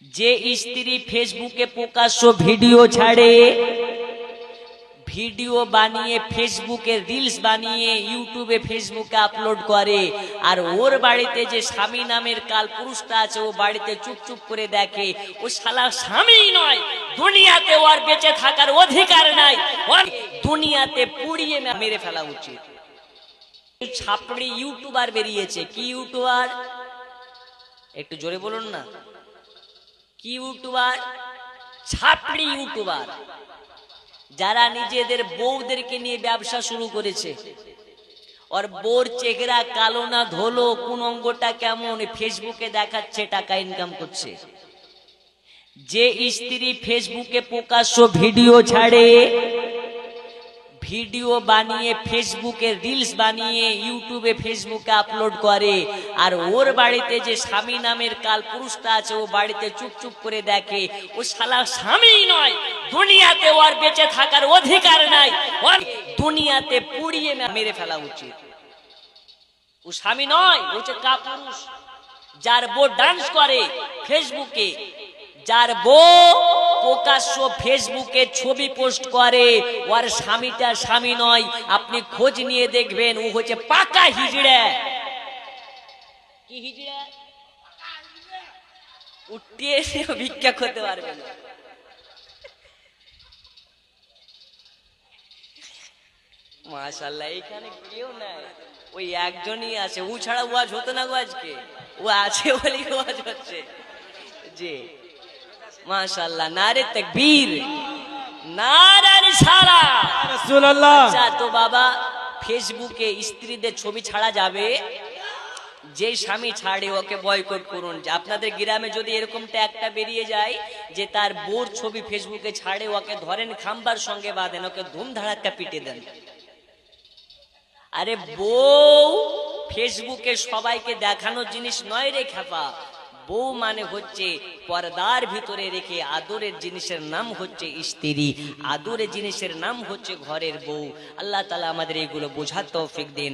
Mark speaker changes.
Speaker 1: যে স্ত্রী ফেসবুকে প্রকাশ্য ভিডিও ছাড়ে, ভিডিও বানিয়ে ফেসবুকে রিলস বানিয়ে ইউটিউবে ফেসবুকে আপলোড করে, আর ওর বাড়িতে যে স্বামী নামের কালপুরুষটা আছে ও বাড়িতে চুপচুপ করে দেখে, ও শালা স্বামী নয়, দুনিয়াতে ওর বেঁচে থাকার অধিকার নাই, ওর দুনিয়াতে পুড়িয়ে মেরে ফেলা উচিত। ছাপড়ি ইউটিউবার বেরিয়েছে। কি ইউটিউবার? একটু জোরে বলুন না। কি ইউটিউবার? ছাপড়ি ইউটিউবার, যারা নিজেদের বউদেরকে নিয়ে ব্যবসা শুরু করেছে। আর বউর চেহারা কালো না ধোলো, কোন অঙ্গটা কেমন, ফেসবুকে দেখাচ্ছে, টাকা ইনকাম করছে। যে স্ত্রী ফেসবুকে প্রকাশ্য ভিডিও ছাড়ে, ভিডিও বানিয়ে ফেসবুকে রিলস বানিয়ে ইউটিউবে ফেসবুকে আপলোড করে, আর ওর বাড়িতে যে স্বামী নামের কালপুরুষটা আছে ও বাড়িতে চুপচুপ করে দেখে, ও শালা স্বামী নয়, দুনিয়াতে ওর বেঁচে থাকার অধিকার নাই, ওর দুনিয়াতে পুড়িয়ে মেরে ফেলা উচিত। ও স্বামী নয়, ও হচ্ছে কাপুরুষ। যার বউ ডান্স করে ফেসবুকে, যার বউ প্রকাশ্য ফেসবুকে ছবি পোস্ট করে, ওর স্বামীটা স্বামী নয়। আপনি খোঁজ নিয়ে দেখবেন, ও হচ্ছে পাকা হিজড়া। কি হিজড়া? উঠিয়ে ভিক্ষা করতে পারবে না। মাশাআল্লাহ, এখানে কেউ নাই, ওই একজনই আছে। ও ছাড়া ওয়াজ হতো না গো আজকে। ও আছে বলেই ওয়াজ হচ্ছে। জি মাশাআল্লাহ, নারে তাকবীর, নারে রিসালাত, রাসূলুল্লাহ। আচ্ছা তো বাবা, ফেসবুকে স্ত্রীদের ছবি ছাড়া যাবে? যে স্বামী ছাড়ে ওকে বয়কট করুন। আপনাদের গ্রামে যদি এরকমটা একটা বেরিয়ে যায় যে তার বউর ছবি ফেসবুকে ছাড়ে, ওকে ধরেন খাম্বার সঙ্গে বাঁধেন, ওকে ধুমধাড়াক্কা পিটে দেন। আরে বউ ফেসবুকে সবাইকে দেখানোর জিনিস নয় রে খেপা। বউ মানে হচ্ছে পর্দার ভিতরে রেখে আদরের জিনিসের নাম হচ্ছে স্ত্রী, আদরের জিনিসের নাম হচ্ছে ঘরের বউ। আল্লাহ তাআলা আমাদের এগুলো বোঝার তৌফিক দিন।